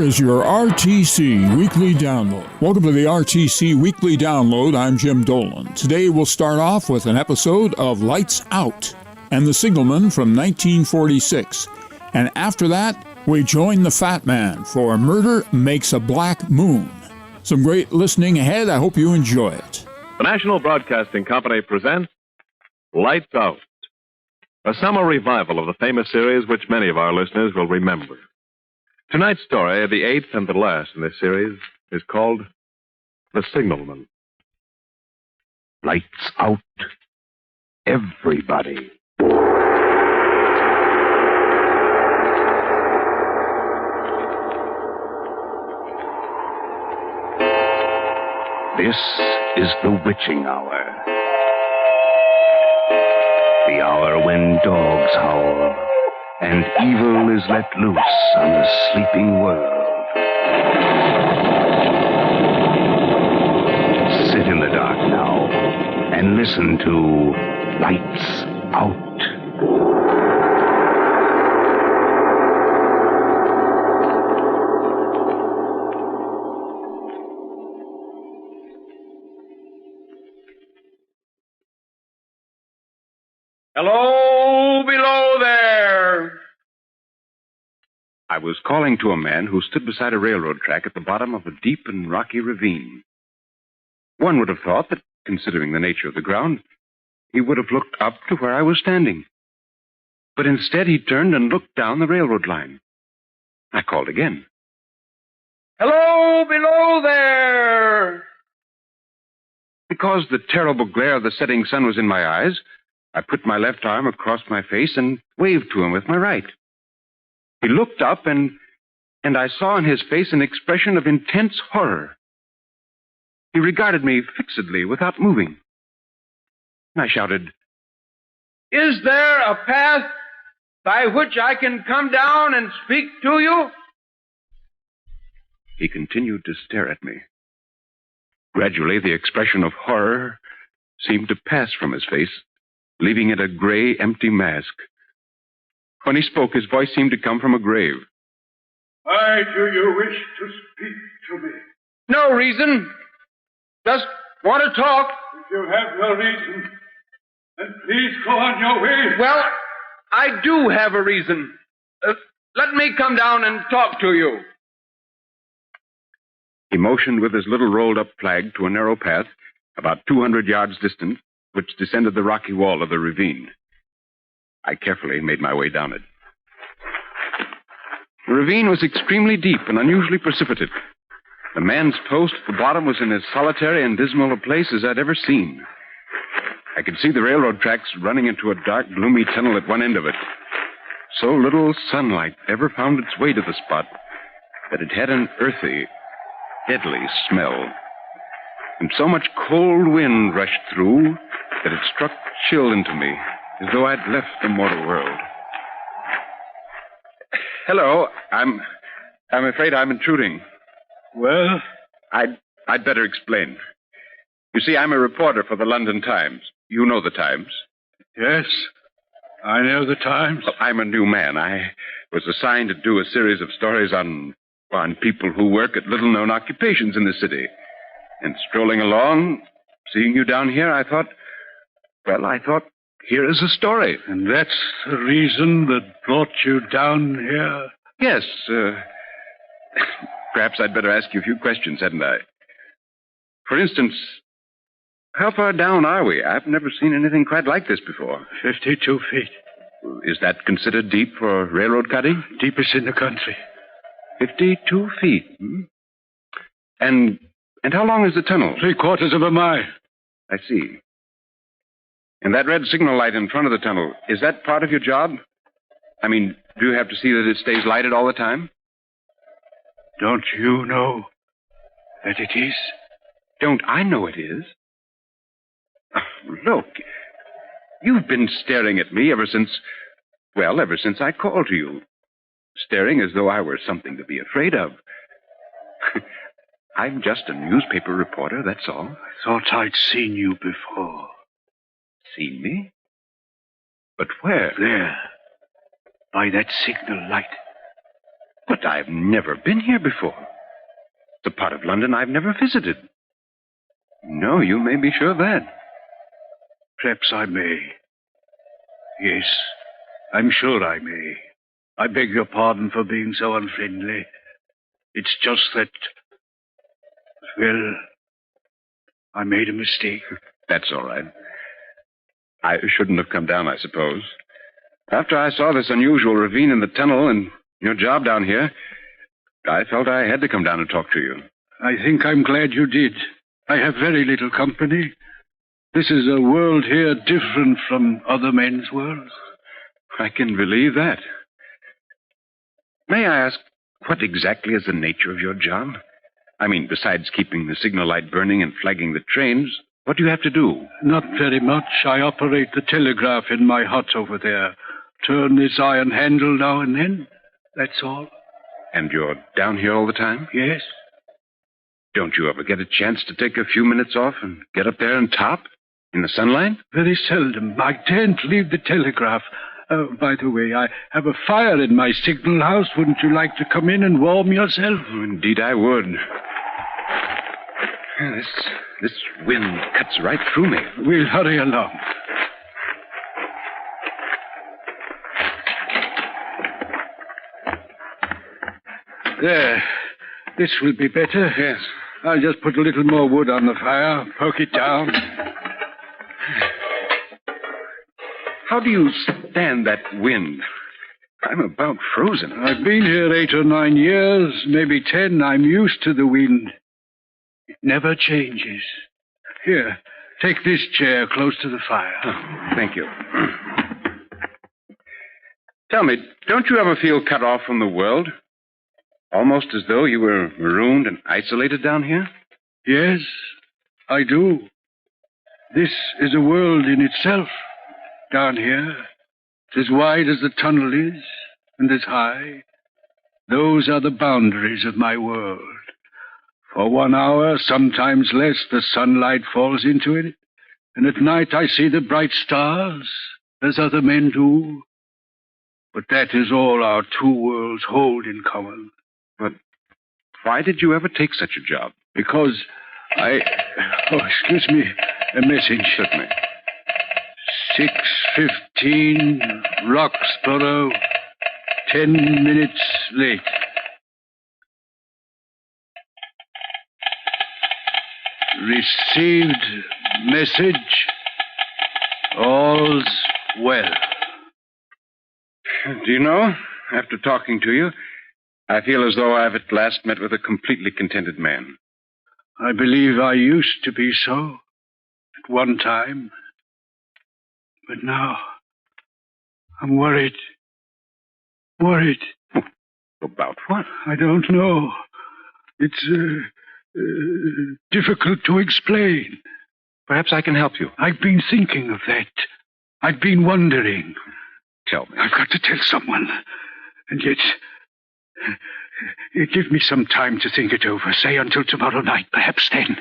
is your RTC Weekly Download. Welcome to the RTC Weekly Download. I'm Jim Dolan. Today we'll start off with an episode of Lights Out and the Signalman from 1946. And after that, we join the Fat Man for Murder Makes a Black Moon. Some great listening ahead. I hope you enjoy it. The National Broadcasting Company presents Lights Out, a summer revival of the famous series which many of our listeners will remember. Tonight's story, the eighth and the last in this series, is called The Signalman. Lights out, everybody. This is the witching hour. The hour when dogs howl and evil is let loose on the sleeping world. Sit in the dark now and listen to Lights Out. Hello, below there. I was calling to a man who stood beside a railroad track at the bottom of a deep and rocky ravine. One would have thought that, considering the nature of the ground, he would have looked up to where I was standing. But instead he turned and looked down the railroad line. I called again. Hello, below there. Because the terrible glare of the setting sun was in my eyes, I put my left arm across my face and waved to him with my right. He looked up, and I saw in his face an expression of intense horror. He regarded me fixedly without moving. I shouted, Is there a path by which I can come down and speak to you? He continued to stare at me. Gradually, the expression of horror seemed to pass from his face, leaving it a gray, empty mask. When he spoke, his voice seemed to come from a grave. Why do you wish to speak to me? No reason. Just want to talk. If you have no reason, then please go on your way. Well, I do have a reason. Let me come down and talk to you. He motioned with his little rolled-up flag to a narrow path, about 200 yards distant, which descended the rocky wall of the ravine. I carefully made my way down it. The ravine was extremely deep and unusually precipitate. The man's post at the bottom was in as solitary and dismal a place as I'd ever seen. I could see the railroad tracks running into a dark, gloomy tunnel at one end of it. So little sunlight ever found its way to the spot that it had an earthy, deadly smell. And so much cold wind rushed through that it struck chill into me, as though I'd left the mortal world. Hello, I'm afraid I'm intruding. Well? I'd better explain. You see, I'm a reporter for the London Times. You know the Times. Yes, I know the Times. Well, I'm a new man. I was assigned to do a series of stories on people who work at little-known occupations in the city. And strolling along, seeing you down here, I thought, here is a story. And that's the reason that brought you down here? Yes, perhaps I'd better ask you a few questions, hadn't I? For instance, how far down are we? I've never seen anything quite like this before. 52 feet. Is that considered deep for railroad cutting? Deepest in the country. 52 feet, And how long is the tunnel? 3/4 of a mile. I see. And that red signal light in front of the tunnel, is that part of your job? I mean, do you have to see that it stays lighted all the time? Don't you know that it is? Don't I know it is? Look, you've been staring at me ever since I called to you. Staring as though I were something to be afraid of. I'm just a newspaper reporter, that's all. I thought I'd seen you before. Seen me? But where? There. By that signal light. But I've never been here before. It's a part of London I've never visited. No, you may be sure of that. Perhaps I may. Yes, I'm sure I may. I beg your pardon for being so unfriendly. It's just that, well, I made a mistake. That's all right. I shouldn't have come down, I suppose. After I saw this unusual ravine in the tunnel and your job down here, I felt I had to come down and talk to you. I think I'm glad you did. I have very little company. This is a world here different from other men's worlds. I can believe that. May I ask, what exactly is the nature of your job? I mean, besides keeping the signal light burning and flagging the trains, what do you have to do? Not very much. I operate the telegraph in my hut over there. Turn this iron handle now and then. That's all. And you're down here all the time? Yes. Don't you ever get a chance to take a few minutes off and get up there and top? In the sunlight? Very seldom. I daren't leave the telegraph. By the way, I have a fire in my signal house. Wouldn't you like to come in and warm yourself? Oh, indeed I would. This wind cuts right through me. We'll hurry along. There. This will be better. Yes. I'll just put a little more wood on the fire, poke it down. How do you stand that wind? I'm about frozen. I've been here 8 or 9 years, maybe 10. I'm used to the wind. It never changes. Here, take this chair close to the fire. Oh, thank you. Tell me, don't you ever feel cut off from the world? Almost as though you were marooned and isolated down here? Yes, I do. This is a world in itself, down here. It's as wide as the tunnel is, and as high. Those are the boundaries of my world. For 1 hour, sometimes less, the sunlight falls into it, and at night I see the bright stars, as other men do. But that is all our two worlds hold in common. But why did you ever take such a job? Because Oh, excuse me. A message. Certainly. 6:15, Roxborough. 10 minutes late. Received message. All's well. Do you know, after talking to you, I feel as though I've at last met with a completely contented man. I believe I used to be so at one time. But now, I'm worried. Worried. About what? I don't know. It's difficult to explain. Perhaps I can help you. I've been thinking of that. I've been wondering. Tell me. I've got to tell someone. And yet, give me some time to think it over. Say until tomorrow night, perhaps then.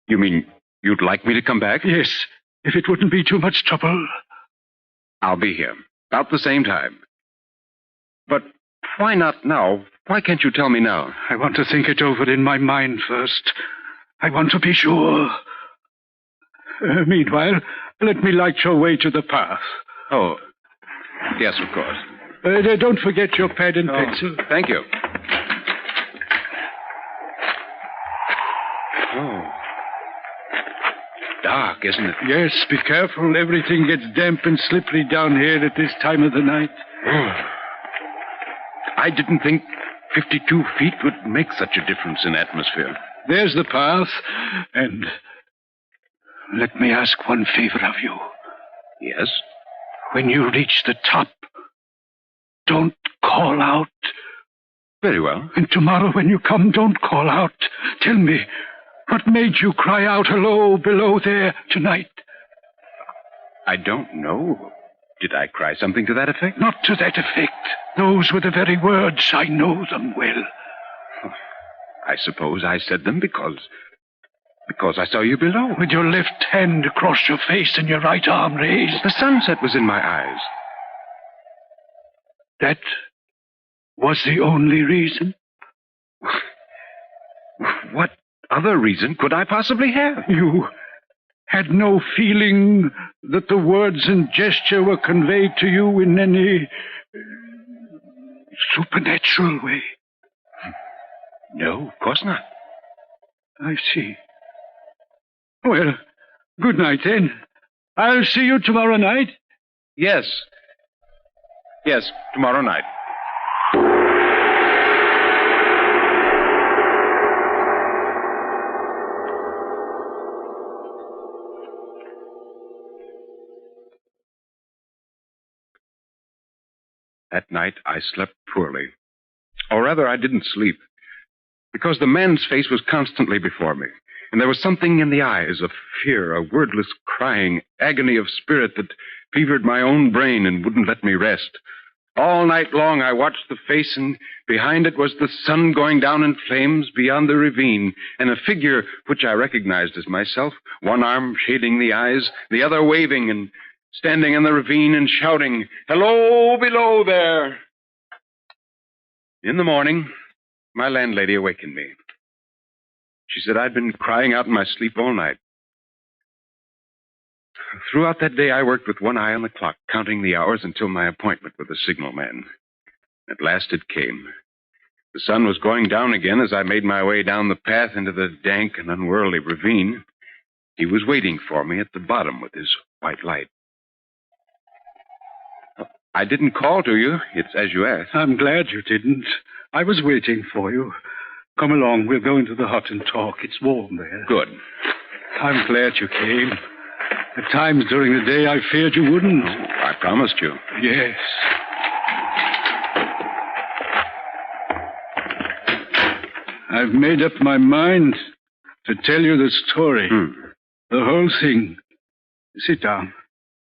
You mean you'd like me to come back? Yes, if it wouldn't be too much trouble. I'll be here, about the same time. But why not now? Why can't you tell me now? I want to think it over in my mind first. I want to be sure. Meanwhile, let me light your way to the path. Oh, yes, of course. Don't forget your pad and pencil. Thank you. Oh. Dark, isn't it? Yes, be careful. Everything gets damp and slippery down here at this time of the night. Oh. I didn't think 52 feet would make such a difference in atmosphere. There's the path, and let me ask one favor of you. Yes? When you reach the top, don't call out. Very well. And tomorrow when you come, don't call out. Tell me, what made you cry out hello below there tonight? I don't know. Did I cry something to that effect? Not to that effect. Those were the very words. I know them well. I suppose I said them because I saw you below. With your left hand across your face and your right arm raised. The sunset was in my eyes. That was the only reason? What other reason could I possibly have? You had no feeling that the words and gesture were conveyed to you in any supernatural way? No, of course not. I see. Well, good night then. I'll see you tomorrow night. Yes. Yes, tomorrow night. That night, I slept poorly. Or rather, I didn't sleep. Because the man's face was constantly before me. And there was something in the eyes of fear, a wordless crying, agony of spirit that fevered my own brain and wouldn't let me rest. All night long, I watched the face, and behind it was the sun going down in flames beyond the ravine, and a figure which I recognized as myself, one arm shading the eyes, the other waving and standing in the ravine and shouting, "Hello, below there!" In the morning, my landlady awakened me. She said I'd been crying out in my sleep all night. Throughout that day, I worked with one eye on the clock, counting the hours until my appointment with the signalman. At last it came. The sun was going down again as I made my way down the path into the dank and unworldly ravine. He was waiting for me at the bottom with his white light. I didn't call to you. It's as you asked. I'm glad you didn't. I was waiting for you. Come along. We'll go into the hut and talk. It's warm there. Good. I'm glad you came. At times during the day, I feared you wouldn't. I promised you. Yes. I've made up my mind to tell you the story. The whole thing. Sit down.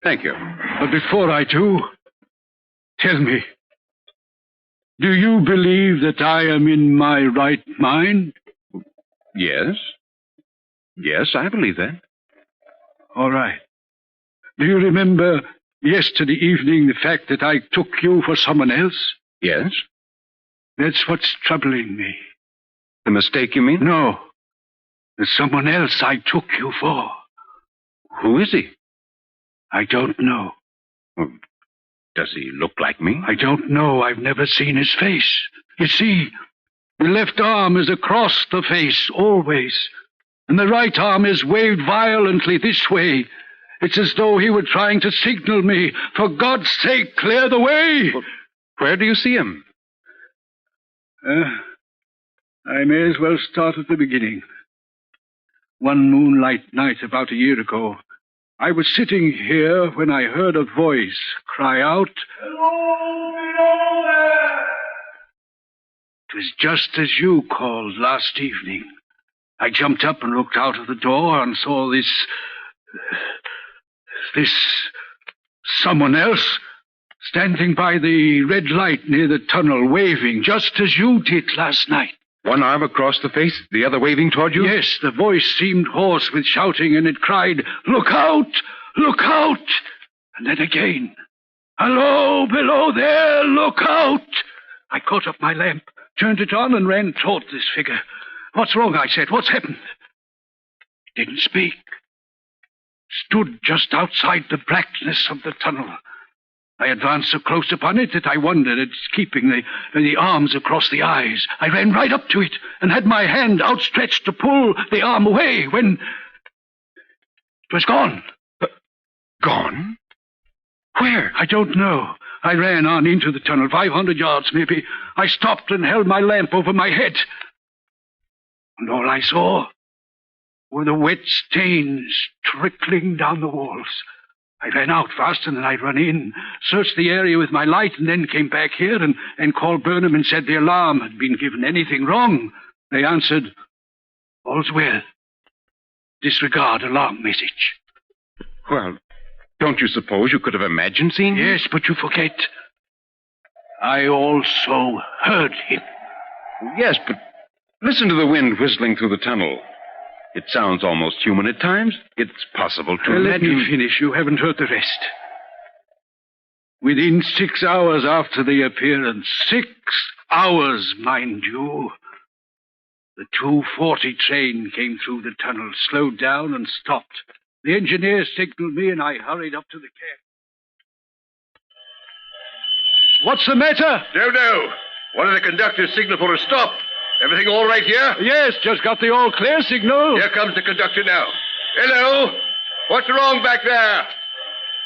Thank you. But before I do, tell me, do you believe that I am in my right mind? Yes. Yes, I believe that. All right. Do you remember yesterday evening the fact that I took you for someone else? Yes. That's what's troubling me. The mistake, you mean? No. There's someone else I took you for. Who is he? I don't know. Well, does he look like me? I don't know. I've never seen his face. You see, the left arm is across the face, always. And the right arm is waved violently this way. It's as though he were trying to signal me, "For God's sake, clear the way!" Well, where do you see him? I may as well start at the beginning. One moonlight night about a year ago, I was sitting here when I heard a voice cry out, "Hello, below there!" It was just as you called last evening. I jumped up and looked out of the door and saw this someone else standing by the red light near the tunnel, waving, just as you did last night. One arm across the face, the other waving toward you? Yes, the voice seemed hoarse with shouting, and it cried, "Look out! Look out!" And then again, "Hello, below there! Look out!" I caught up my lamp, turned it on, and ran toward this figure. "What's wrong?" I said. "What's happened?" It didn't speak. Stood just outside the blackness of the tunnel. I advanced so close upon it that I wondered at its keeping the arms across the eyes. I ran right up to it and had my hand outstretched to pull the arm away when it was gone. Gone? Where? I don't know. I ran on into the tunnel, 500 yards maybe. I stopped and held my lamp over my head. And all I saw were the wet stains trickling down the walls. I ran out faster than I'd run in, searched the area with my light, and then came back here and called Burnham and said the alarm had been given. Anything wrong? They answered, "All's well. Disregard alarm message." Well, don't you suppose you could have imagined seeing him? Yes, but you forget. I also heard him. Yes, but listen to the wind whistling through the tunnel. It sounds almost human at times. It's possible to Let imagine... me finish. You haven't heard the rest. Within 6 hours after the appearance, 6 hours, mind you, the 2:40 train came through the tunnel, slowed down and stopped. The engineer signaled me and I hurried up to the cab. What's the matter? Don't know. One of the conductors signaled for a stop. Everything all right here? Yes, just got the all clear signal. Here comes the conductor now. Hello? What's wrong back there?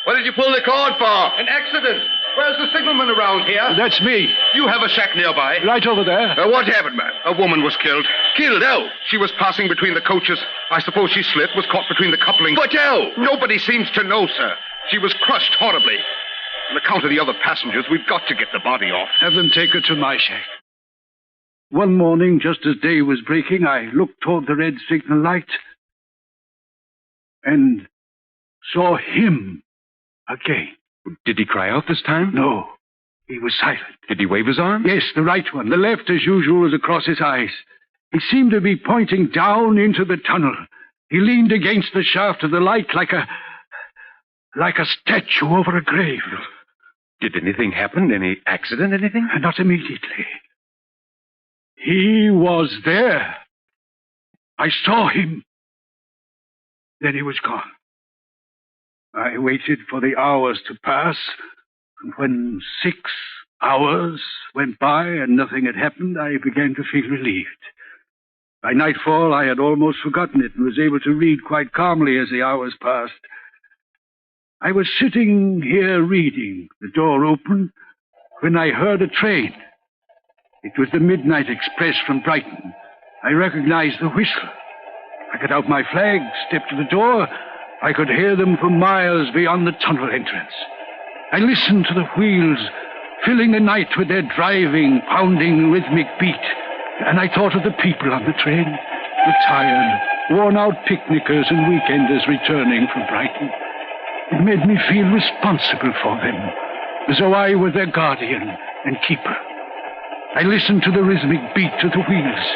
What did you pull the cord for? An accident. Where's the signalman around here? That's me. You have a shack nearby. Right over there. What happened, man? A woman was killed. Killed how? She was passing between the coaches. I suppose she slipped, was caught between the couplings. But how? Nobody seems to know, sir. She was crushed horribly. On account of the other passengers, we've got to get the body off. Have them take her to my shack. One morning, just as day was breaking, I looked toward the red signal light and saw him again. Did he cry out this time? No, he was silent. Did he wave his arm? Yes, the right one. The left, as usual, was across his eyes. He seemed to be pointing down into the tunnel. He leaned against the shaft of the light like a statue over a grave. Did anything happen? Any accident, anything? Not immediately. He was there. I saw him. Then he was gone. I waited for the hours to pass, and when 6 hours went by and nothing had happened, I began to feel relieved. By nightfall, I had almost forgotten it and was able to read quite calmly as the hours passed. I was sitting here reading, the door open, when I heard a train. It was the midnight express from Brighton. I recognized the whistle. I got out my flag, stepped to the door. I could hear them for miles beyond the tunnel entrance. I listened to the wheels, filling the night with their driving, pounding, rhythmic beat. And I thought of the people on the train, the tired, worn-out picnickers and weekenders returning from Brighton. It made me feel responsible for them, as though I were their guardian and keeper. I listened to the rhythmic beat of the wheels.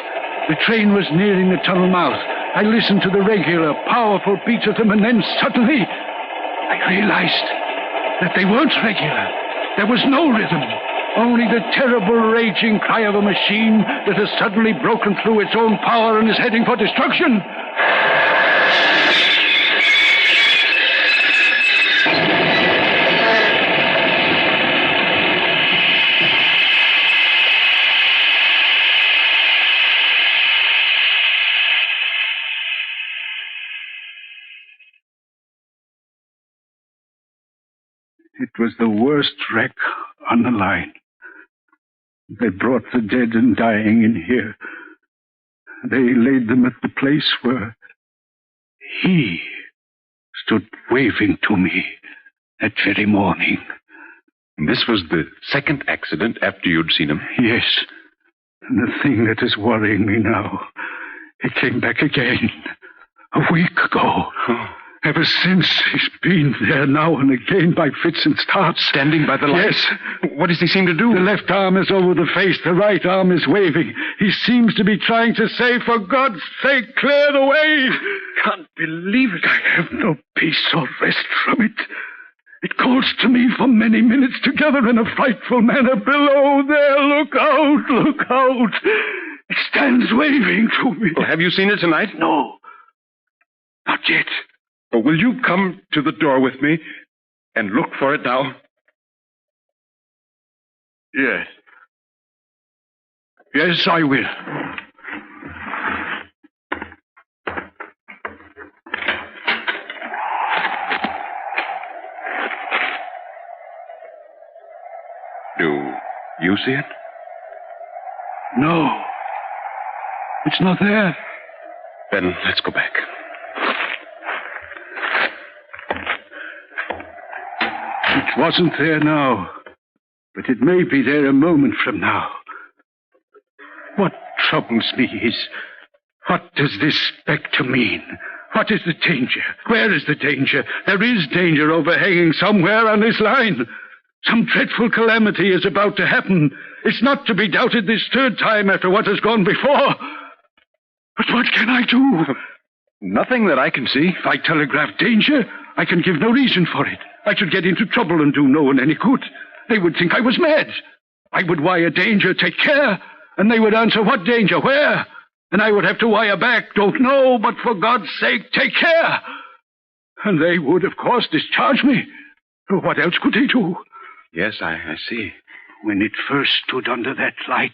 The train was nearing the tunnel mouth. I listened to the regular, powerful beat of them, and then suddenly I realized that they weren't regular. There was no rhythm, only the terrible, raging cry of a machine that has suddenly broken through its own power and is heading for destruction. It was the worst wreck on the line. They brought the dead and dying in here. They laid them at the place where he stood waving to me that very morning. And this was the second accident after you'd seen him? Yes. And the thing that is worrying me now, it came back again a week ago. Oh. Ever since, he's been there now and again by fits and starts. Standing by the light? Yes. What does he seem to do? The left arm is over the face. The right arm is waving. He seems to be trying to say, for God's sake, clear the way. Can't believe it. I have no peace or rest from it. It calls to me for many minutes together in a frightful manner. Below there, look out, look out. It stands waving to me. Well, have you seen it tonight? No. Not yet. Well, will you come to the door with me and look for it now? Yes. Yes, I will. Do you see it? No. It's not there. Then let's go back. It wasn't there now, but it may be there a moment from now. What troubles me is, what does this spectre mean? What is the danger? Where is the danger? There is danger overhanging somewhere on this line. Some dreadful calamity is about to happen. It's not to be doubted this third time after what has gone before. But what can I do? Nothing that I can see. If I telegraph danger, I can give no reason for it. I should get into trouble and do no one any good. They would think I was mad. I would wire danger, take care, and they would answer, what danger, where? And I would have to wire back, don't know, but for God's sake, take care. And they would, of course, discharge me. What else could they do? Yes, I see. When it first stood under that light,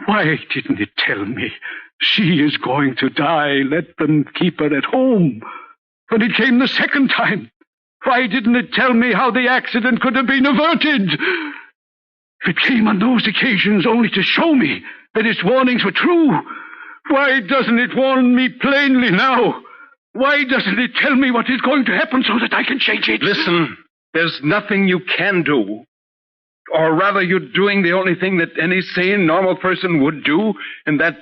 why didn't it tell me she is going to die? Let them keep her at home. When it came the second time, why didn't it tell me how the accident could have been averted? If it came on those occasions only to show me that its warnings were true, why doesn't it warn me plainly now? Why doesn't it tell me what is going to happen so that I can change it? Listen, there's nothing you can do. Or rather, you're doing the only thing that any sane, normal person would do, and that's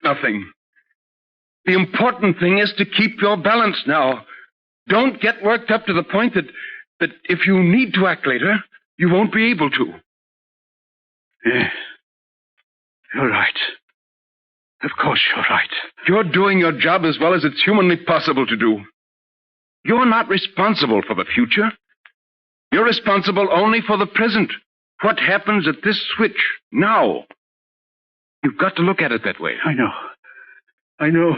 nothing. The important thing is to keep your balance now. Don't get worked up to the point that if you need to act later, you won't be able to. Yes. You're right. Of course you're right. You're doing your job as well as it's humanly possible to do. You're not responsible for the future. You're responsible only for the present. What happens at this switch now? You've got to look at it that way. I know.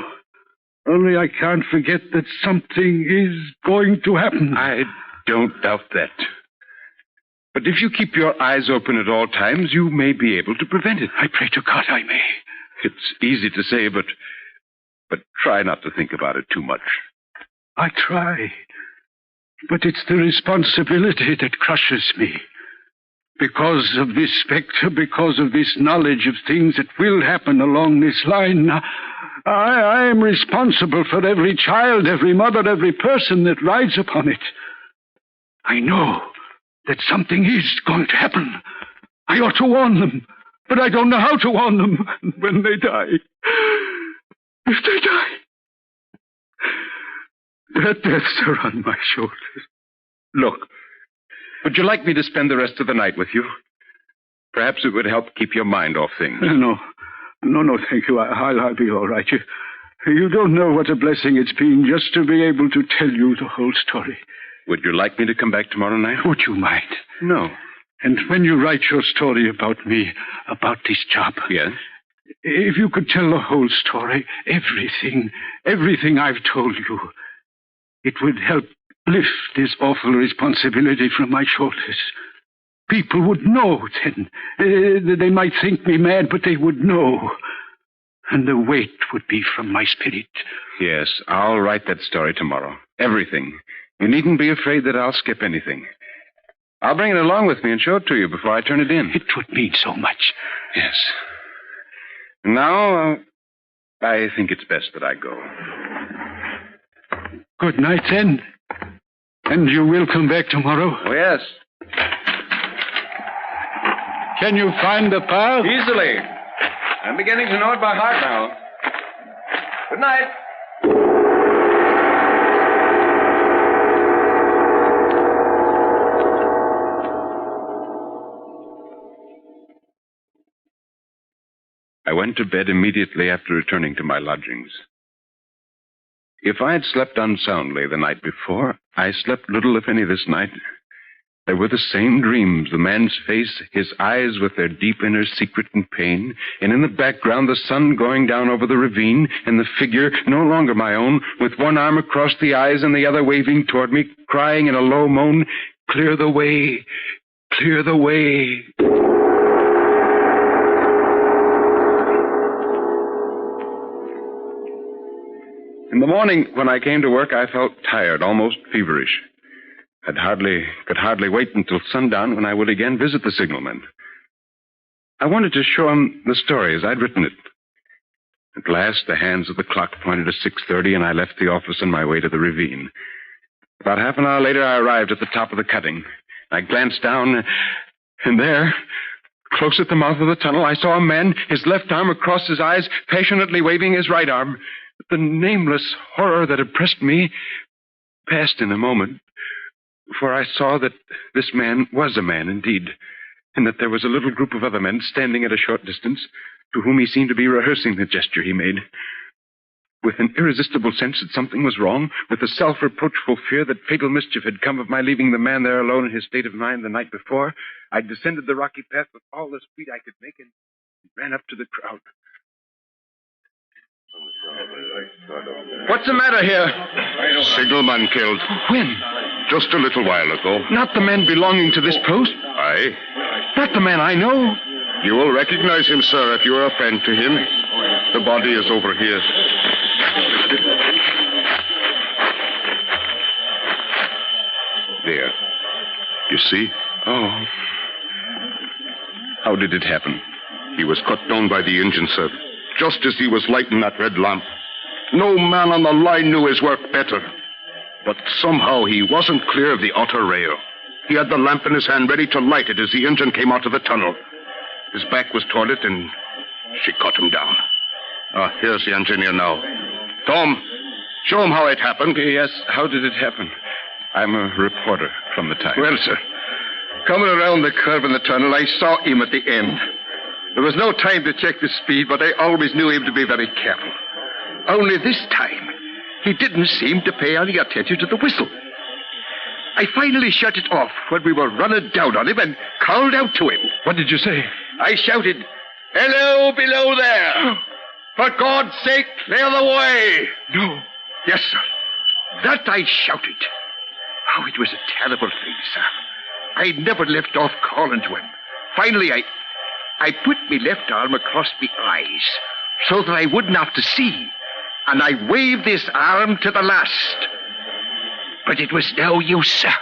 Only I can't forget that something is going to happen. I don't doubt that. But if you keep your eyes open at all times, you may be able to prevent it. I pray to God I may. It's easy to say, but try not to think about it too much. I try. But it's the responsibility that crushes me. Because of this specter, because of this knowledge of things that will happen along this line, I am responsible for every child, every mother, every person that rides upon it. I know that something is going to happen. I ought to warn them, but I don't know how to warn them. When they die, if they die, their deaths are on my shoulders. Look, would you like me to spend the rest of the night with you? Perhaps it would help keep your mind off things. No, thank you. I'll be all right. You don't know what a blessing it's been just to be able to tell you the whole story. Would you like me to come back tomorrow night? Would you mind? No. And when you write your story about me, about this job... Yes? If you could tell the whole story, everything I've told you, it would help lift this awful responsibility from my shoulders. People would know then. They might think me mad, but they would know. And the weight would be from my spirit. Yes, I'll write that story tomorrow. Everything. You needn't be afraid that I'll skip anything. I'll bring it along with me and show it to you before I turn it in. It would mean so much. Yes. Now, I think it's best that I go. Good night, then. And you will come back tomorrow? Oh, yes. Can you find the path? Easily. I'm beginning to know it by heart now. Good night. I went to bed immediately after returning to my lodgings. If I had slept unsoundly the night before, I slept little, if any, this night. There were the same dreams, the man's face, his eyes with their deep inner secret and pain, and in the background the sun going down over the ravine, and the figure, no longer my own, with one arm across the eyes and the other waving toward me, crying in a low moan, "Clear the way, clear the way." In the morning, when I came to work, I felt tired, almost feverish. Could hardly wait until sundown when I would again visit the signalman. I wanted to show him the story as I'd written it. At last, the hands of the clock pointed to 6:30, and I left the office on my way to the ravine. About half an hour later, I arrived at the top of the cutting. I glanced down, and there, close at the mouth of the tunnel, I saw a man, his left arm across his eyes, passionately waving his right arm. The nameless horror that oppressed me passed in a moment, for I saw that this man was a man indeed, and that there was a little group of other men standing at a short distance, to whom he seemed to be rehearsing the gesture he made. with an irresistible sense that something was wrong, with a self-reproachful fear that fatal mischief had come of my leaving the man there alone in his state of mind the night before, I descended the rocky path with all the speed I could make and ran up to the crowd. What's the matter here? Signalman killed. When? Just a little while ago. Not the man belonging to this post? Aye. Not the man I know? You will recognize him, sir, if you are a friend to him. The body is over here. There. You see? Oh. How did it happen? He was cut down by the engine, sir, just as he was lighting that red lamp. No man on the line knew his work better. But somehow he wasn't clear of the outer rail. He had the lamp in his hand ready to light it as the engine came out of the tunnel. His back was toward it, and she cut him down. Here's the engineer now. Tom, show him how it happened. Yes, how did it happen? I'm a reporter from the Times. Well, sir, coming around the curve in the tunnel, I saw him at the end. There was no time to check the speed, but I always knew him to be very careful. Only this time, he didn't seem to pay any attention to the whistle. I finally shut it off when we were running down on him and called out to him. What did you say? I shouted, "Hello, below there! For God's sake, clear the way!" No. Yes, sir. That I shouted. Oh, it was a terrible thing, sir. I never left off calling to him. Finally, I put my left arm across my eyes so that I wouldn't have to see, and I waved this arm to the last. But it was no use, sir.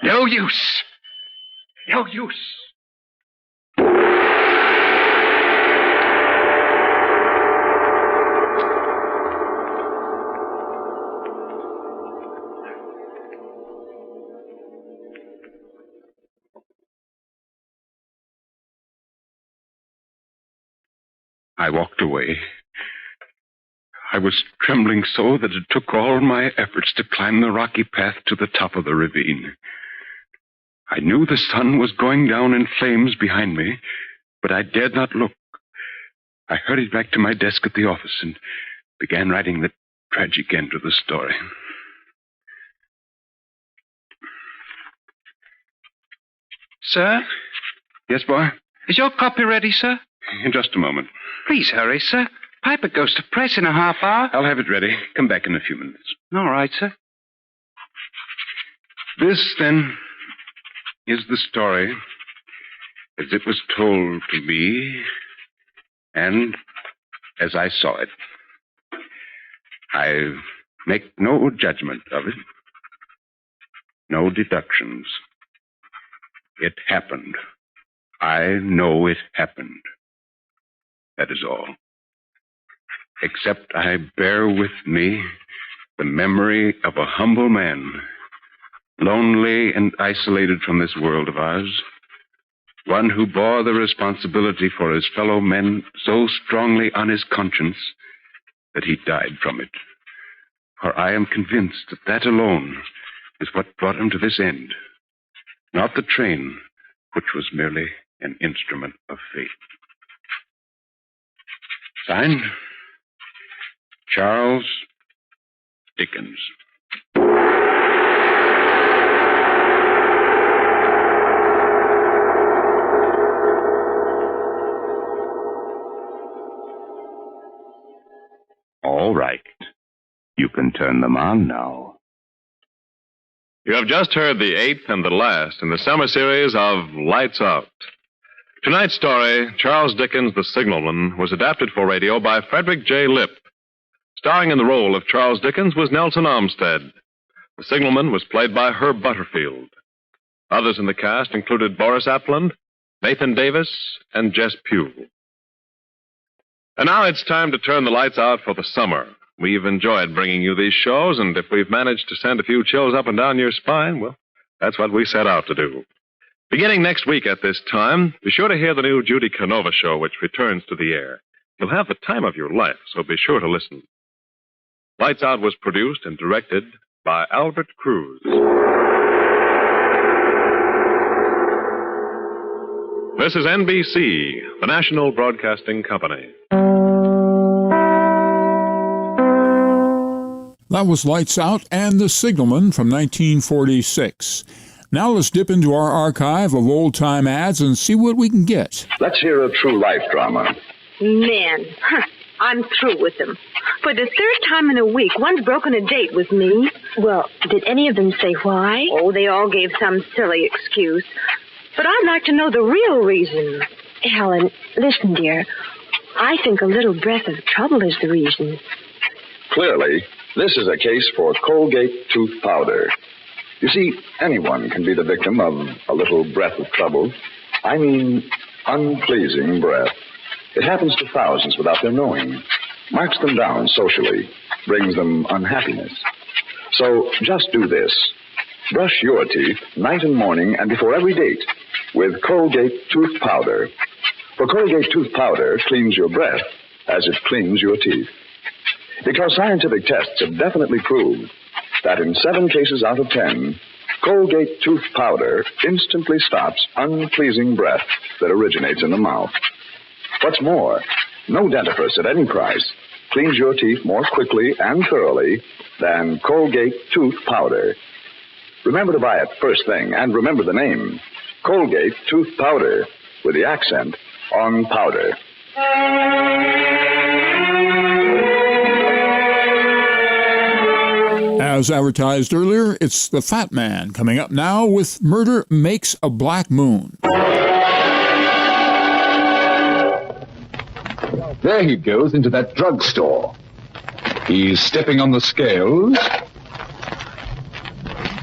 No use. No use. I walked away. I was trembling so that it took all my efforts to climb the rocky path to the top of the ravine. I knew the sun was going down in flames behind me, but I dared not look. I hurried back to my desk at the office and began writing the tragic end to the story. Sir? Yes, boy? Is your copy ready, sir? In just a moment. Please hurry, sir. Piper goes to press in a half hour. I'll have it ready. Come back in a few minutes. All right, sir. This, then, is the story as it was told to me and as I saw it. I make no judgment of it, no deductions. It happened. I know it happened. That is all. Except I bear with me the memory of a humble man, lonely and isolated from this world of ours, one who bore the responsibility for his fellow men so strongly on his conscience that he died from it. For I am convinced that that alone is what brought him to this end, not the train, which was merely an instrument of fate. Signed, Charles Dickens. All right. You can turn them on now. You have just heard the eighth and the last in the summer series of Lights Out. Tonight's story, Charles Dickens' The Signalman, was adapted for radio by Frederick J. Lipp. Starring in the role of Charles Dickens was Nelson Olmsted. The Signalman was played by Herb Butterfield. Others in the cast included Boris Apland, Nathan Davis, and Jess Pugh. And now it's time to turn the lights out for the summer. We've enjoyed bringing you these shows, and if we've managed to send a few chills up and down your spine, well, that's what we set out to do. Beginning next week at this time, be sure to hear the new Judy Canova show, which returns to the air. You'll have the time of your life, so be sure to listen. Lights Out was produced and directed by Albert Cruz. This is NBC, the National Broadcasting Company. That was Lights Out and The Signalman from 1946. Now let's dip into our archive of old-time ads and see what we can get. Let's hear a true life drama. Men. I'm through with them. For the third time in a week, one's broken a date with me. Well, did any of them say why? Oh, they all gave some silly excuse. But I'd like to know the real reason. Helen, listen, dear. I think a little breath of trouble is the reason. Clearly, this is a case for Colgate tooth powder. You see, anyone can be the victim of a little breath of trouble. I mean, unpleasing breath. It happens to thousands without their knowing. Marks them down socially, brings them unhappiness. So just do this. Brush your teeth night and morning and before every date with Colgate tooth powder. For Colgate tooth powder cleans your breath as it cleans your teeth. Because scientific tests have definitely proved that in 7 cases out of 10, Colgate tooth powder instantly stops unpleasing breath that originates in the mouth. What's more, no dentifrice at any price cleans your teeth more quickly and thoroughly than Colgate tooth powder. Remember to buy it first thing, and remember the name, Colgate tooth powder, with the accent on powder. As advertised earlier, it's The Fat Man coming up now with Murder Makes a Black Moon. There he goes into that drugstore. He's stepping on the scales.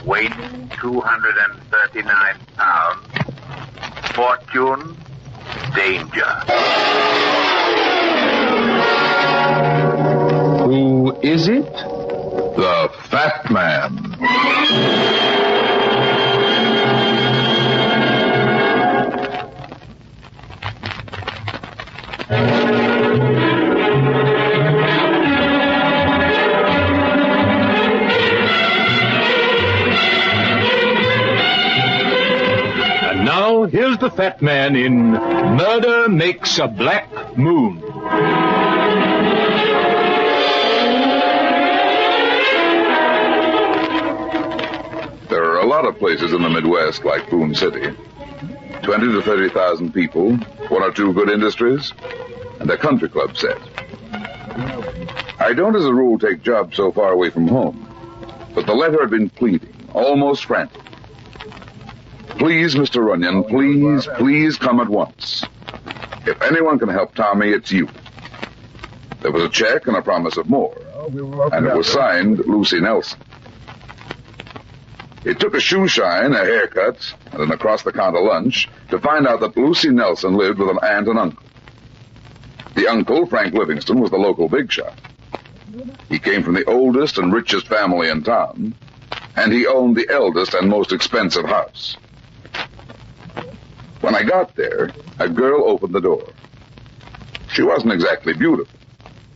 Weight 239 pounds. Fortune, danger. Who is it? The Fat Man. And now, here's the Fat Man in Murder Makes a Black Moon. There are a lot of places in the Midwest like Boone City. 20 to 30,000 people, 1 or 2 good industries, and a country club set. I don't, as a rule, take jobs so far away from home, but the letter had been pleading, almost frantic. Please, Mr. Runyon, please come at once. If anyone can help Tommy, it's you. There was a check and a promise of more, and it was signed Lucy Nelson. It took a shoe shine, a haircut, and an across-the-counter lunch to find out that Lucy Nelson lived with an aunt and uncle. The uncle, Frank Livingston, was the local big shot. He came from the oldest and richest family in town, and he owned the eldest and most expensive house. When I got there, a girl opened the door. She wasn't exactly beautiful,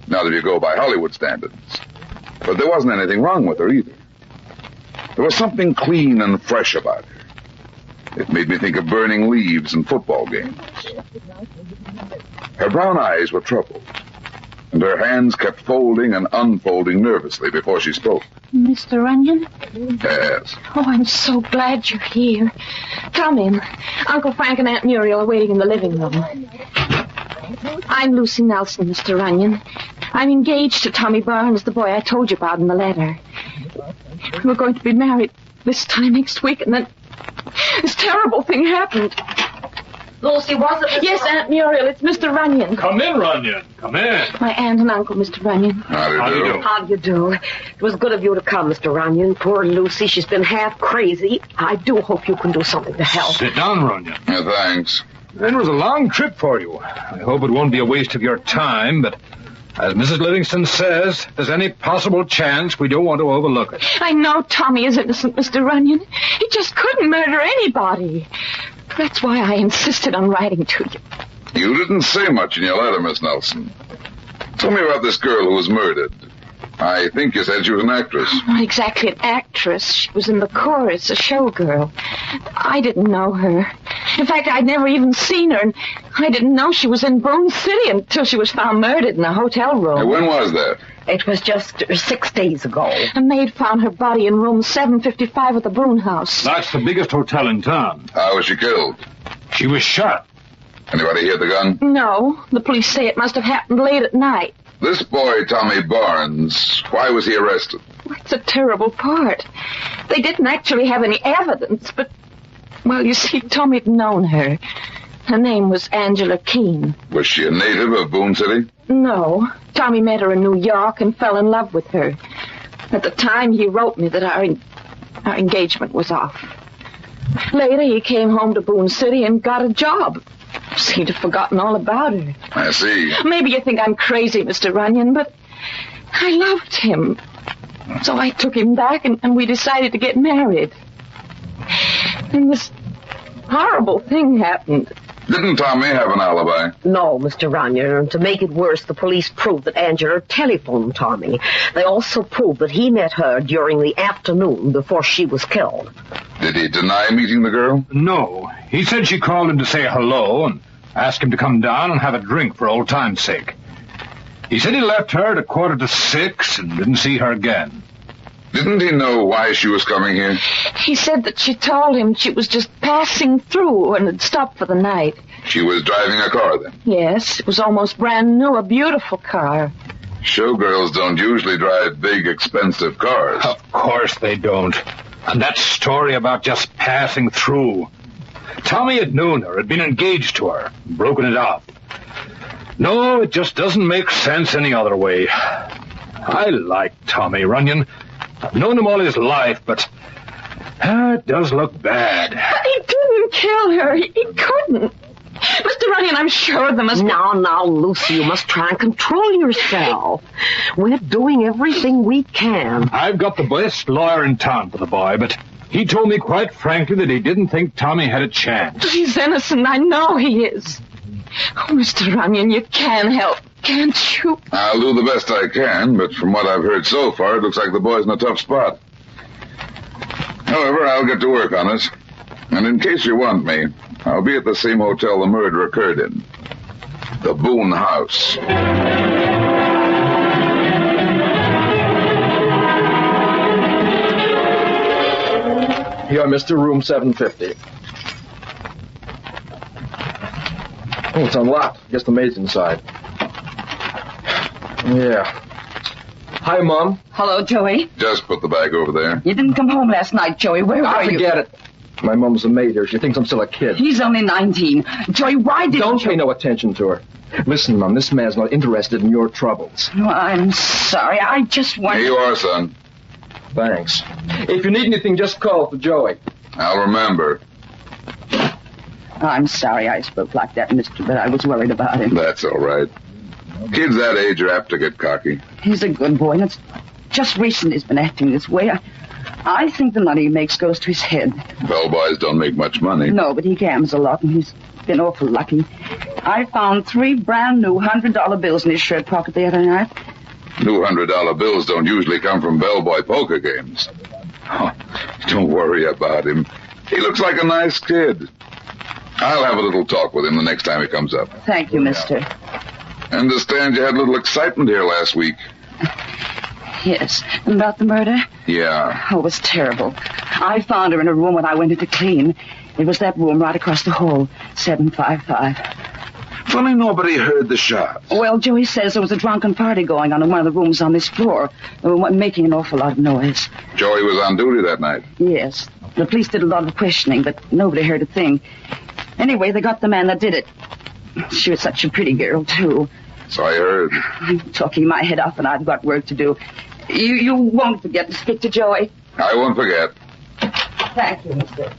not if you go by Hollywood standards, but there wasn't anything wrong with her either. There was something clean and fresh about her. It made me think of burning leaves and football games. Her brown eyes were troubled, and her hands kept folding and unfolding nervously before she spoke. Mr. Runyon? Yes. Oh, I'm so glad you're here. Come in. Uncle Frank and Aunt Muriel are waiting in the living room. I'm Lucy Nelson, Mr. Runyon. I'm engaged to Tommy Barnes, the boy I told you about in the letter. We're going to be married this time next week, and then this terrible thing happened. Lucy, was it? Yes, Aunt Muriel, it's Mr. Runyon. Come in, Runyon. Come in. My aunt and uncle, Mr. Runyon. How do you do? How do you do? It was good of you to come, Mr. Runyon. Poor Lucy, she's been half crazy. I do hope you can do something to help. Sit down, Runyon. Yeah, thanks. It was a long trip for you. I hope it won't be a waste of your time, but as Mrs. Livingston says, if there's any possible chance, we don't want to overlook it. I know Tommy is innocent, Mr. Runyon. He just couldn't murder anybody. That's why I insisted on writing to you. You didn't say much in your letter, Miss Nelson. Tell me about this girl who was murdered. I think you said she was an actress. Not exactly an actress. She was in the chorus, a showgirl. I didn't know her. In fact, I'd never even seen her, and I didn't know she was in Boone City until she was found murdered in a hotel room. Hey, when was that? It was just 6 days ago. A maid found her body in room 755 at the Boone house. That's the biggest hotel in town. How was she killed? She was shot. Anybody hear the gun? No. The police say it must have happened late at night. This boy, Tommy Barnes, why was he arrested? That's a terrible part. They didn't actually have any evidence, but, well, you see, Tommy'd known her. Her name was Angela Keene. Was she a native of Boone City? No. Tommy met her in New York and fell in love with her. At the time, he wrote me that our engagement was off. Later, he came home to Boone City and got a job. Seemed to have forgotten all about her. I see. Maybe you think I'm crazy, Mr. Runyon, but I loved him. So I took him back, and we decided to get married. And this horrible thing happened. Didn't Tommy have an alibi? No, Mr. Runyon. And to make it worse, the police proved that Angela telephoned Tommy. They also proved that he met her during the afternoon before she was killed. Did he deny meeting the girl? No. He said she called him to say hello and asked him to come down and have a drink for old time's sake. He said he left her at 5:45 and didn't see her again. Didn't he know why she was coming here? He said that she told him she was just passing through and had stopped for the night. She was driving a car then? Yes, it was almost brand new, a beautiful car. Showgirls don't usually drive big, expensive cars. Of course they don't. And that story about just passing through. Tommy had known her, had been engaged to her, broken it off. No, it just doesn't make sense any other way. I like Tommy Runyon. I've known him all his life, but it does look bad. But he didn't kill her. He couldn't. Mr. Runyon, I'm sure there must be... Now, Lucy, you must try and control yourself. We're doing everything we can. I've got the best lawyer in town for the boy, but he told me quite frankly that he didn't think Tommy had a chance. He's innocent. I know he is. Oh, Mr. Runyon, you can help, can't you? I'll do the best I can, but from what I've heard so far, it looks like the boy's in a tough spot. However, I'll get to work on it. And in case you want me, I'll be at the same hotel the murder occurred in. The Boone House. Here, Mr. Room 750. Oh, it's unlocked. Guess the maid's inside. Yeah. Hi, Mom. Hello, Joey. Just put the bag over there. You didn't come home last night, Joey. Where were you? Forget it. My mom's a maid here. She thinks I'm still a kid. He's only 19. Joey, why didn't Don't pay no attention to her. Listen, Mom, this man's not interested in your troubles. Oh, I'm sorry. I just want... Here you are, son. Thanks. If you need anything, just call for Joey. I'll remember. I'm sorry I spoke like that, mister, but I was worried about him. That's all right. Kids that age are apt to get cocky. He's a good boy, and it's just recently he's been acting this way. I think the money he makes goes to his head. Bellboys don't make much money. No, but he gambles a lot, and he's been awful lucky. I found 3 brand new $100 bills in his shirt pocket the other night. New $100 bills don't usually come from bellboy poker games. Oh, don't worry about him. He looks like a nice kid. I'll have a little talk with him the next time he comes up. Thank you, mister. I understand you had a little excitement here last week. Yes. About the murder? Yeah. Oh, it was terrible. I found her in a room when I went in to clean. It was that room right across the hall, 755. Funny nobody heard the shot. Well, Joey says there was a drunken party going on in one of the rooms on this floor. They were making an awful lot of noise. Joey was on duty that night. Yes. The police did a lot of questioning, but nobody heard a thing. Anyway, they got the man that did it. She was such a pretty girl, too. So I heard. I'm talking my head off, and I've got work to do. You won't forget to speak to Joey? I won't forget. Thank you, mister.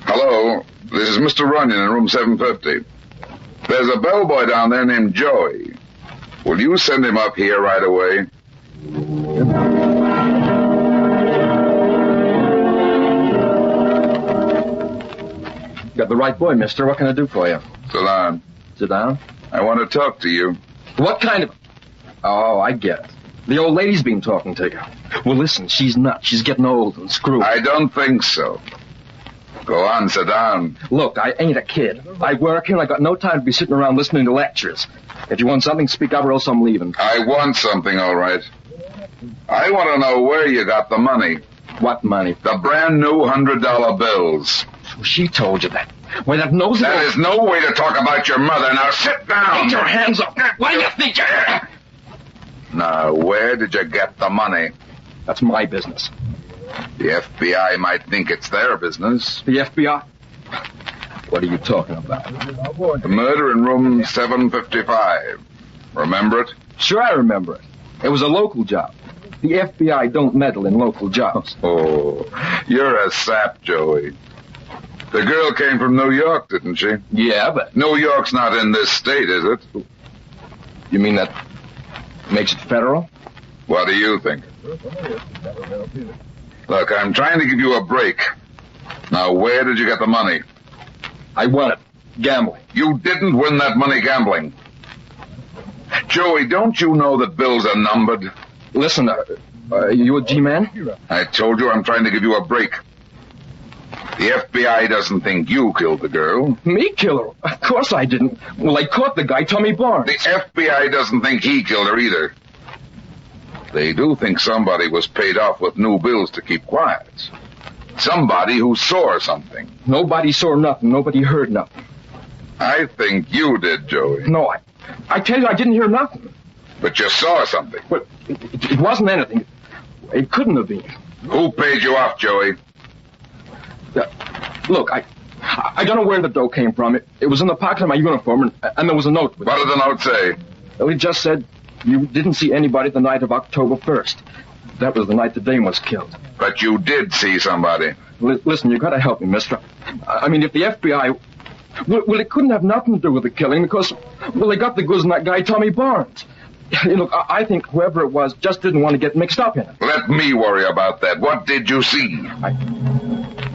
Hello, this is Mr. Runyon in room 750. There's a bellboy down there named Joey. Will you send him up here right away? Got the right boy, mister. What can I do for you? Sit down. Sit down? I want to talk to you. What kind of... Oh, I get it. The old lady's been talking to you. Well, listen, she's nuts. She's getting old and screwed. I don't think so. Go on, sit down. Look, I ain't a kid. I work here and I got no time to be sitting around listening to lectures. If you want something, speak up or else I'm leaving. I want something, all right. I want to know where you got the money. What money? The brand new $100 bills. She told you that. Why, that nosy... That is no way to talk about your mother. Now sit down. Get your hands up. What do you think you're... Now, where did you get the money? That's my business. The FBI might think it's their business. The FBI? What are you talking about? The murder in room 755. Remember it? Sure, I remember it. It was a local job. The FBI don't meddle in local jobs. Oh, you're a sap, Joey. The girl came from New York, didn't she? Yeah, but... New York's not in this state, is it? You mean that makes it federal? What do you think? Look, I'm trying to give you a break. Now, where did you get the money? I won it. Gambling. You didn't win that money gambling. Joey, don't you know that bills are numbered? Listen, you a G-man? I told you I'm trying to give you a break. The FBI doesn't think you killed the girl. Me kill her? Of course I didn't. Well, I caught the guy, Tommy Barnes. The FBI doesn't think he killed her either. They do think somebody was paid off with new bills to keep quiet. Somebody who saw something. Nobody saw nothing. Nobody heard nothing. I think you did, Joey. No, I tell you, I didn't hear nothing. But you saw something. Well, it wasn't anything. It couldn't have been. Who paid you off, Joey? Look, I don't know where the dough came from. It was in the pocket of my uniform, and there was a note with it. What did the note say? Well, it just said, you didn't see anybody the night of October 1st. That was the night the dame was killed. But you did see somebody. Listen, you gotta help me, mister. I mean, if the FBI... Well, it couldn't have nothing to do with the killing because, well, they got the goods on that guy, Tommy Barnes. Look, I think whoever it was just didn't want to get mixed up in it. Let me worry about that. What did you see?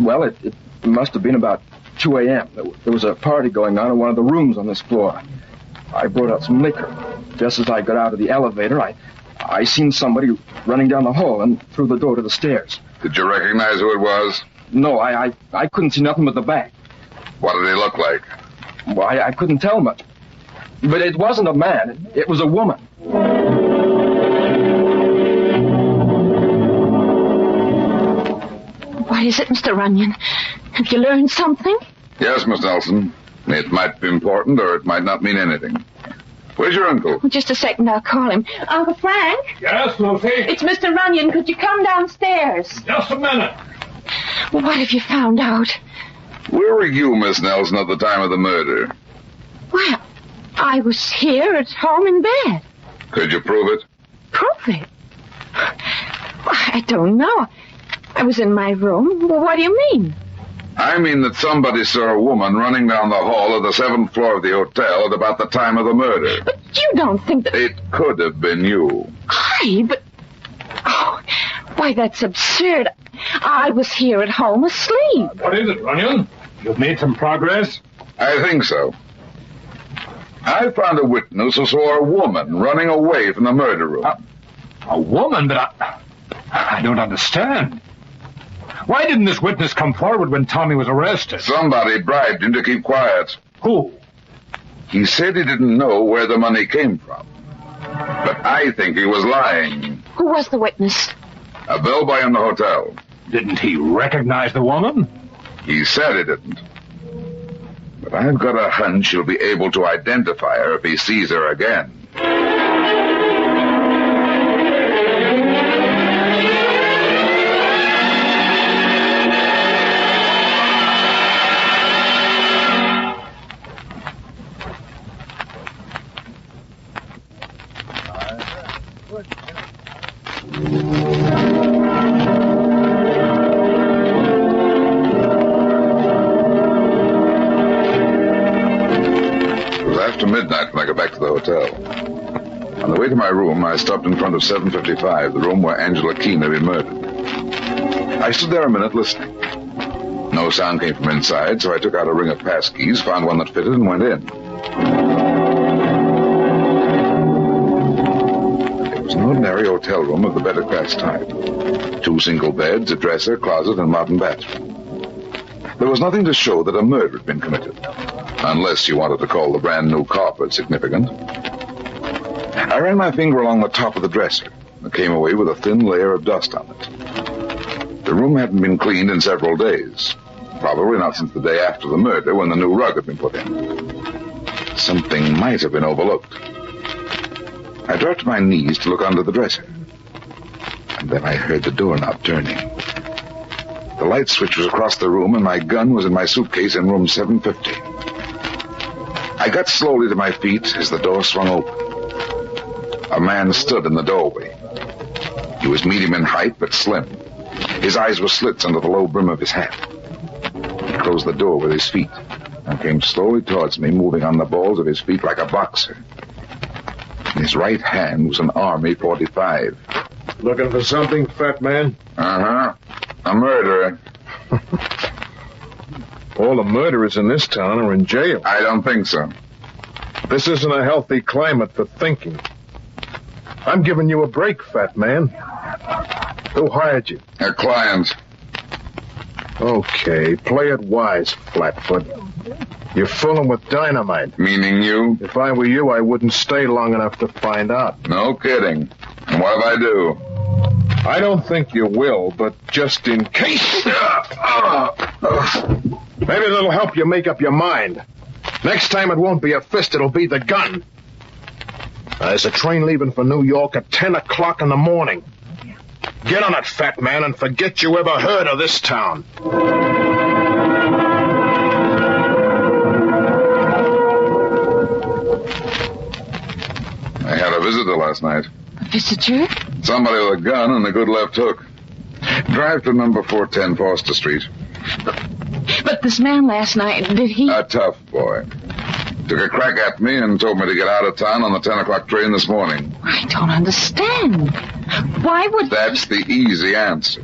Well, it must have been about 2 a.m. There was a party going on in one of the rooms on this floor. I brought out some liquor. Just as I got out of the elevator, I seen somebody running down the hall and through the door to the stairs. Did you recognize who it was? No, I couldn't see nothing but the back. What did he look like? Well, I couldn't tell much. But it wasn't a man. It was a woman. What is it, Mr. Runyon? Have you learned something? Yes, Miss Nelson. It might be important or it might not mean anything. Where's your uncle? Well, just a second, I'll call him. Uncle Frank? Yes, Lucy? It's Mr. Runyon. Could you come downstairs? Just a minute. Well, what have you found out? Where were you, Miss Nelson, at the time of the murder? Well, I was here at home in bed. Could you prove it? Prove it? Well, I don't know. I was in my room. Well, what do you mean? I mean that somebody saw a woman running down the hall of the 7th floor of the hotel at about the time of the murder. But you don't think that... It could have been you. But... Oh, why, that's absurd. I was here at home asleep. What is it, Runyon? You've made some progress? I think so. I found a witness who saw a woman running away from the murder room. A woman? But I don't understand. Why didn't this witness come forward when Tommy was arrested? Somebody bribed him to keep quiet. Who? He said he didn't know where the money came from. But I think he was lying. Who was the witness? A bellboy in the hotel. Didn't he recognize the woman? He said he didn't. But I've got a hunch he'll be able to identify her if he sees her again. Midnight when I got back to the hotel. On the way to my room, I stopped in front of 755, the room where Angela Keene had been murdered. I stood there a minute listening. No sound came from inside, so I took out a ring of passkeys, found one that fitted, and went in. was an ordinary hotel room of the better class type. 2 single beds, a dresser, closet, and modern bathroom. There was nothing to show that a murder had been committed, unless you wanted to call the brand new carpet significant. I ran my finger along the top of the dresser and came away with a thin layer of dust on it. The room hadn't been cleaned in several days, probably not since the day after the murder when the new rug had been put in. Something might have been overlooked. I dropped to my knees to look under the dresser, and then I heard the doorknob turning. The light switch was across the room, and my gun was in my suitcase in room 750. I got slowly to my feet as the door swung open. A man stood in the doorway. He was medium in height, but slim. His eyes were slits under the low brim of his hat. He closed the door with his feet and came slowly towards me, moving on the balls of his feet like a boxer. In his right hand was an Army .45. Looking for something, fat man? Uh-huh. A murderer. All the murderers in this town are in jail. I don't think so. This isn't a healthy climate for thinking. I'm giving you a break, fat man. Who hired you? A client. Okay, play it wise, Flatfoot. You're fooling with dynamite. Meaning you? If I were you, I wouldn't stay long enough to find out. No kidding. And what if I do? I don't think you will, but just in case. Maybe that'll help you make up your mind. Next time it won't be a fist, it'll be the gun. There's a train leaving for New York at 10 o'clock in the morning. Get on it, fat man, and forget you ever heard of this town. I had a visitor last night. A visitor? Somebody with a gun and a good left hook. Drive to number 410 Foster Street. But this man last night, did he... A tough boy. Took a crack at me and told me to get out of town on the 10 o'clock train this morning. I don't understand. Why would... That's the easy answer.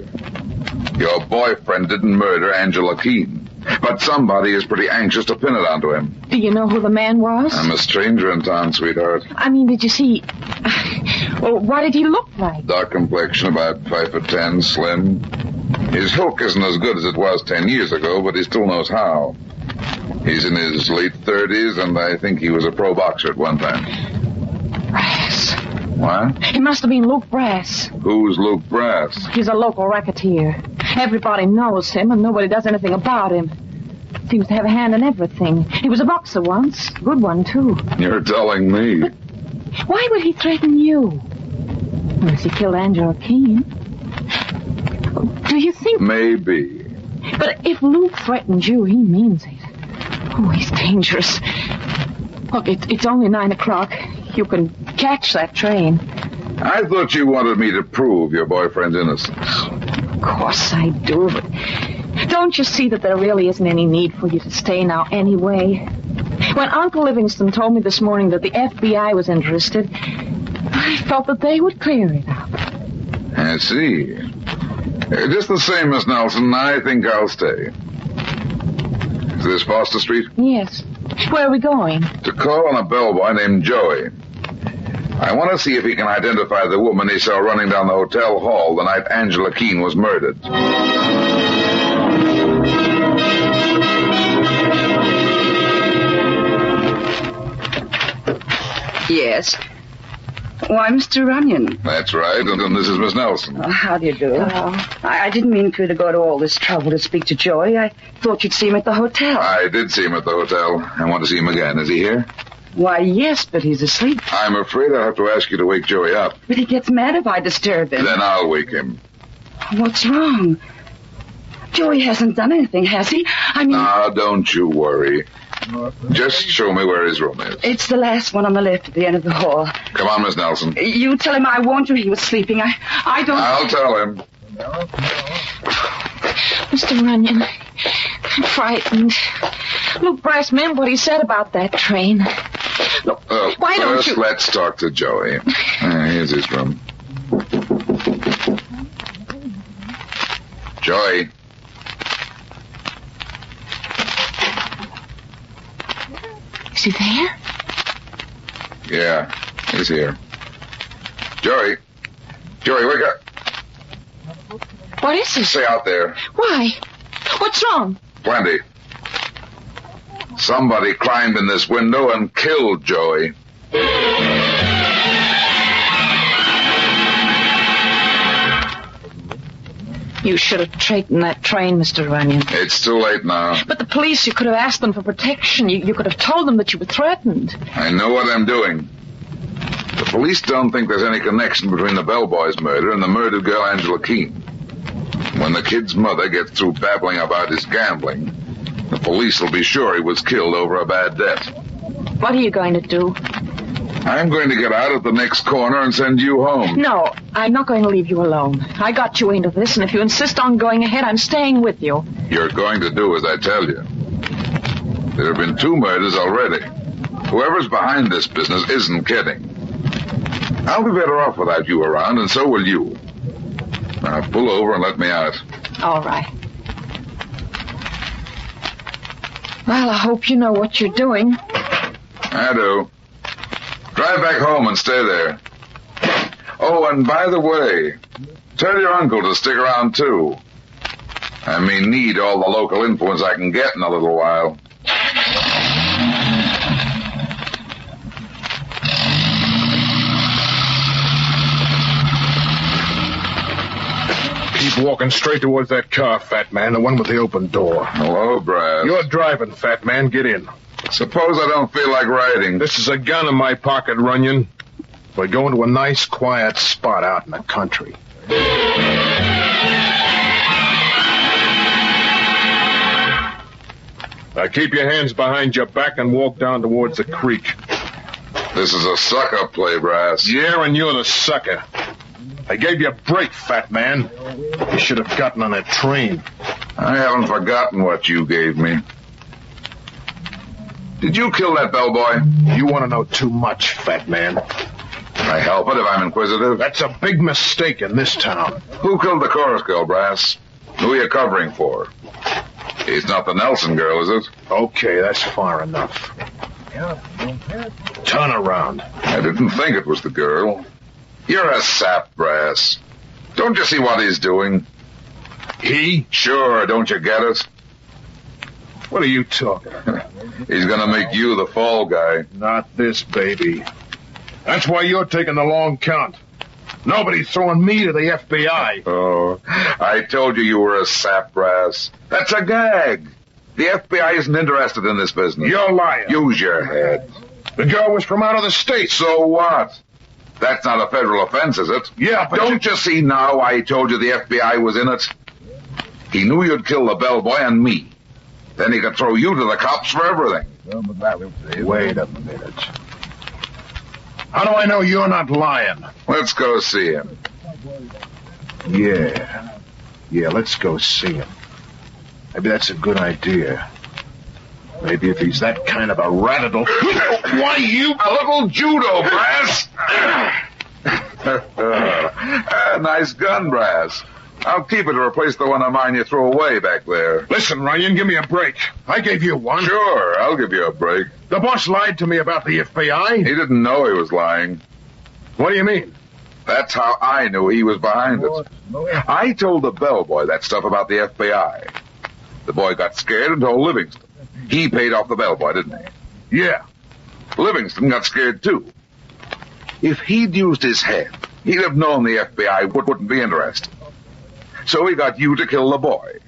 Your boyfriend didn't murder Angela Keene, but somebody is pretty anxious to pin it onto him. Do you know who the man was? I'm a stranger in town, sweetheart. I mean, did you see... Well, what did he look like? Dark complexion, about 5'10", slim. His hook isn't as good as it was 10 years ago, but he still knows how. He's in his late 30s, and I think he was a pro boxer at one time. Brass. What? It must have been Luke Brass. Who's Luke Brass? He's a local racketeer. Everybody knows him, and nobody does anything about him. Seems to have a hand in everything. He was a boxer once. Good one, too. You're telling me. But why would he threaten you? Unless he killed Angela Keene. Do you think... Maybe. But if Luke threatened you, he means it. Oh, he's dangerous. Look, it's only 9 o'clock. You can catch that train. I thought you wanted me to prove your boyfriend's innocence. Of course I do, but don't you see that there really isn't any need for you to stay now anyway? When Uncle Livingston told me this morning that the FBI was interested, I felt that they would clear it up. I see. Just the same, Miss Nelson, I think I'll stay. Is this Foster Street? Yes. Where are we going? To call on a bellboy named Joey. I want to see if he can identify the woman he saw running down the hotel hall the night Angela Keene was murdered. Yes. Why, Mr. Runyon. That's right, and this is Miss Nelson. How do you do? I didn't mean for you to go to all this trouble to speak to Joey. I thought you'd see him at the hotel. I did see him at the hotel. I want to see him again. Is he here? Why, yes, but he's asleep. I'm afraid I'll have to ask you to wake Joey up. But he gets mad if I disturb him. Then I'll wake him. What's wrong? Joey hasn't done anything, has he? I mean... Now, don't you worry. Just show me where his room is. It's the last one on the left at the end of the hall. Come on, Miss Nelson. You tell him I warned you he was sleeping. I don't... I'll tell him. Mr. Runyon, I'm frightened. Luke Brass meant what he said about that train. Look, why don't you... First, let's talk to Joey. Here's his room. Joey. Is he there? Yeah, he's here. Joey, wake up. What is it? Stay out there. Why? What's wrong? Plenty. Somebody climbed in this window and killed Joey. You should have taken that train, Mr. Runyon. It's too late now. But the police, you could have asked them for protection. You could have told them that you were threatened. I know what I'm doing. The police don't think there's any connection between the bellboy's murder and the murdered girl Angela Keene. When the kid's mother gets through babbling about his gambling, the police will be sure he was killed over a bad debt. What are you going to do? I'm going to get out at the next corner and send you home. No, I'm not going to leave you alone. I got you into this, and if you insist on going ahead, I'm staying with you. You're going to do as I tell you. There have been 2 murders already. Whoever's behind this business isn't kidding. I'll be better off without you around, and so will you. Now, pull over and let me out. All right. Well, I hope you know what you're doing. I do. Drive back home and stay there. Oh, and by the way, tell your uncle to stick around, too. I may need all the local influence I can get in a little while. Keep walking straight towards that car, fat man, the one with the open door. Hello, Brass. You're driving, fat man. Get in. Suppose I don't feel like riding. This is a gun in my pocket, Runyon. We're going to a nice, quiet spot out in the country. Now keep your hands behind your back and walk down towards the creek. This is a sucker play, Brass. Yeah, and you're the sucker. I gave you a break, fat man. You should have gotten on that train. I haven't forgotten what you gave me. Did you kill that bellboy? You want to know too much, fat man. Can I help it if I'm inquisitive? That's a big mistake in this town. Who killed the chorus girl, Brass? Who are you covering for? It's not the Nelson girl, is it? Okay, that's far enough. Turn around. I didn't think it was the girl. You're a sap, Brass. Don't you see what he's doing? He? Sure, don't you get it? What are you talking about? He's gonna make you the fall guy. Not this, baby. That's why you're taking the long count. Nobody's throwing me to the FBI. Oh, I told you were a sap, Brass. That's a gag. The FBI isn't interested in this business. You're lying. Use your head. The girl was from out of the States. So what? That's not a federal offense, is it? Yeah, but... Don't you see now I told you the FBI was in it? He knew you'd kill the bellboy and me. Then he could throw you to the cops for everything. Wait a minute. How do I know you're not lying? Let's go see him. Yeah, let's go see him. Maybe that's a good idea. Maybe if he's that kind of a rat, it'll... Why, you... A little judo, Brass! Nice gun, Brass. I'll keep it to replace the one of mine you threw away back there. Listen, Runyon, give me a break. I gave you one. Sure, I'll give you a break. The boss lied to me about the FBI. He didn't know he was lying. What do you mean? That's how I knew he was behind it. I told the bellboy that stuff about the FBI. The boy got scared and told Livingston. He paid off the bellboy, didn't he? Yeah. Livingston got scared, too. If he'd used his head, he'd have known the FBI wouldn't be interested. So he got you to kill the boy.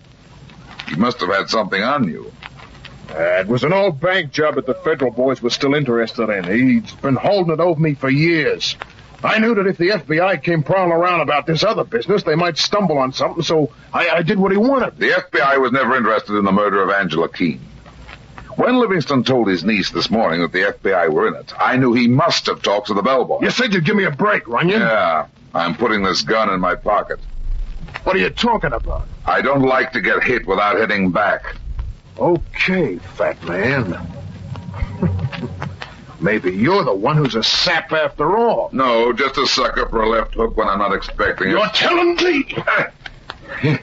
He must have had something on you. It was an old bank job that the federal boys were still interested in. He's been holding it over me for years. I knew that if the FBI came prowling around about this other business, they might stumble on something, so I did what he wanted. The FBI was never interested in the murder of Angela Keene. When Livingston told his niece this morning that the FBI were in it, I knew he must have talked to the bellboy. You said you'd give me a break, Runyon. Yeah, I'm putting this gun in my pocket. What are you talking about? I don't like to get hit without hitting back. Okay, fat man. Maybe you're the one who's a sap after all. No, just a sucker for a left hook when I'm not expecting it. You're telling me?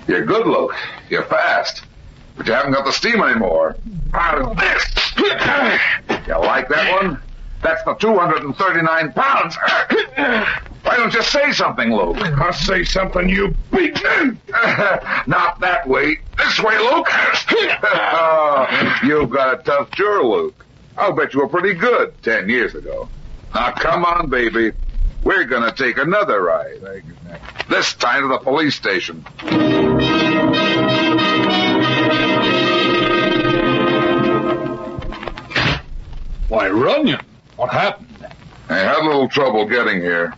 You're good, Luke. You're fast. But you haven't got the steam anymore. How's this? You like that one? That's the 239 pounds. don't you say something, Luke? I'll say something, you big man. Not that way. This way, Luke. You've got a tough jaw, Luke. I'll bet you were pretty good 10 years ago. Now, come on, baby. We're going to take another ride. This time to the police station. Why, Runyon, what happened? I had a little trouble getting here.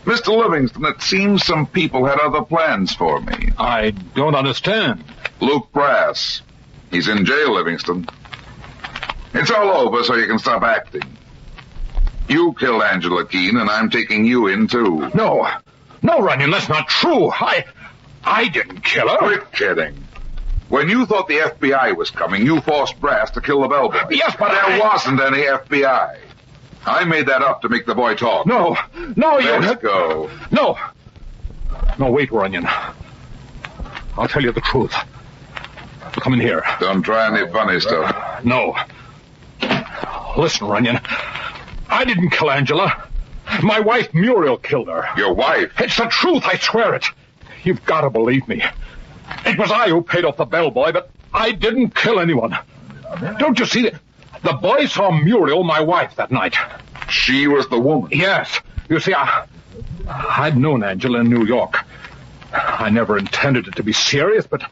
Mr. Livingston, it seems some people had other plans for me. I don't understand. Luke Brass. He's in jail, Livingston. It's all over, so you can stop acting. You killed Angela Keene, and I'm taking you in, too. No, Runyon, that's not true. I didn't kill her. Quit kidding. When you thought the FBI was coming, you forced Brass to kill the bellboy. Yes, but there wasn't any FBI. I made that up to make the boy talk. No, Let's go. No, wait, Runyon. I'll tell you the truth. Come in here. Don't try any funny stuff. No. Listen, Runyon. I didn't kill Angela. My wife, Muriel, killed her. Your wife? It's the truth, I swear it. You've got to believe me. It was I who paid off the bellboy, but I didn't kill anyone. Don't you see? The boy saw Muriel, my wife, that night. She was the woman? Yes. You see, I'd known Angela in New York. I never intended it to be serious, but,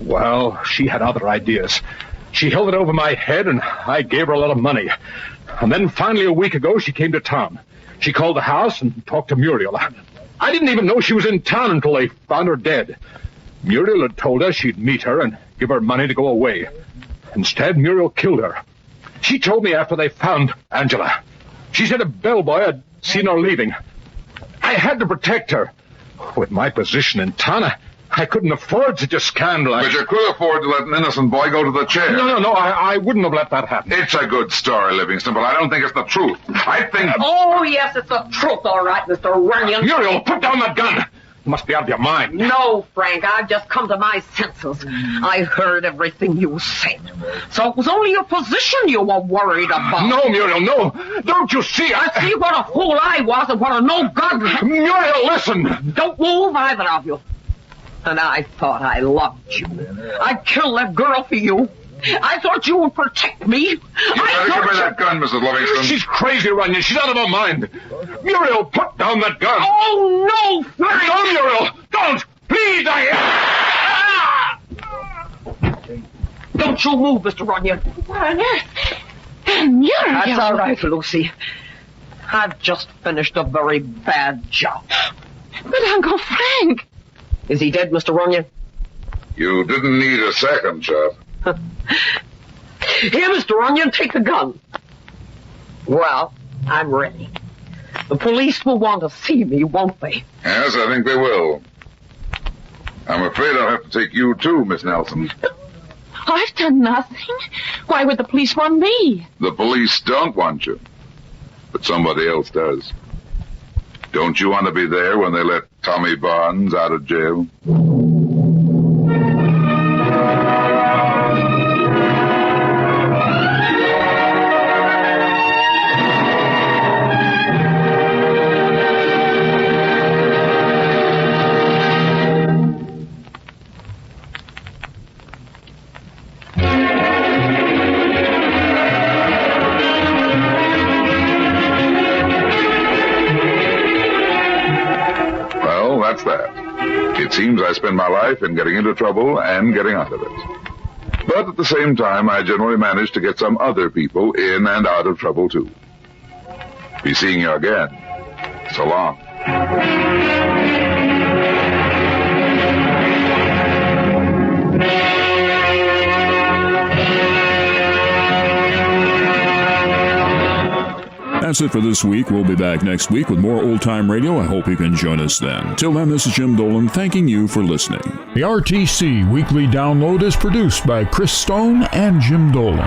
well, she had other ideas. She held it over my head, and I gave her a lot of money. And then finally a week ago, she came to town. She called the house and talked to Muriel. I didn't even know she was in town until they found her dead. Muriel had told her she'd meet her and give her money to go away. Instead, Muriel killed her. She told me after they found Angela. She said a bellboy had seen her leaving. I had to protect her. With my position in town, I couldn't afford such a scandal. But you could afford to let an innocent boy go to the chair. No, I wouldn't have let that happen. It's a good story, Livingston, but I don't think it's the truth. I think... Oh, yes, it's the truth, all right, Mr. Runyon. Muriel, put down that gun. You must be out of your mind. No, Frank, I've just come to my senses. I heard everything you said. So it was only your position you were worried about. No, Muriel, no. Don't you see? I see what a fool I was and what a no-good... Muriel, listen. Don't move, either of you. And I thought I loved you. I'd kill that girl for you. I thought you would protect me. You better give me that gun, Mrs. Livingston. She's crazy, Runyon. She's out of her mind. Muriel, put down that gun. Oh, no, Frank. No, Muriel. Don't. Please, Don't you move, Mr. Runyon. Muriel. That's all right, Lucy. I've just finished a very bad job. But Uncle Frank... Is he dead, Mr. Runyon? You didn't need a second shot. Here, Mr. Runyon, take the gun. Well, I'm ready. The police will want to see me, won't they? Yes, I think they will. I'm afraid I'll have to take you too, Miss Nelson. I've done nothing. Why would the police want me? The police don't want you, but somebody else does. Don't you want to be there when they let Tommy Barnes out of jail? That's that. It seems I spend my life in getting into trouble and getting out of it. But at the same time, I generally manage to get some other people in and out of trouble, too. Be seeing you again. So long. That's it for this week. We'll be back next week with more Old Time Radio. I hope you can join us then. Till then, this is Jim Dolan thanking you for listening. The RTC Weekly Download is produced by Chris Stone and Jim Dolan.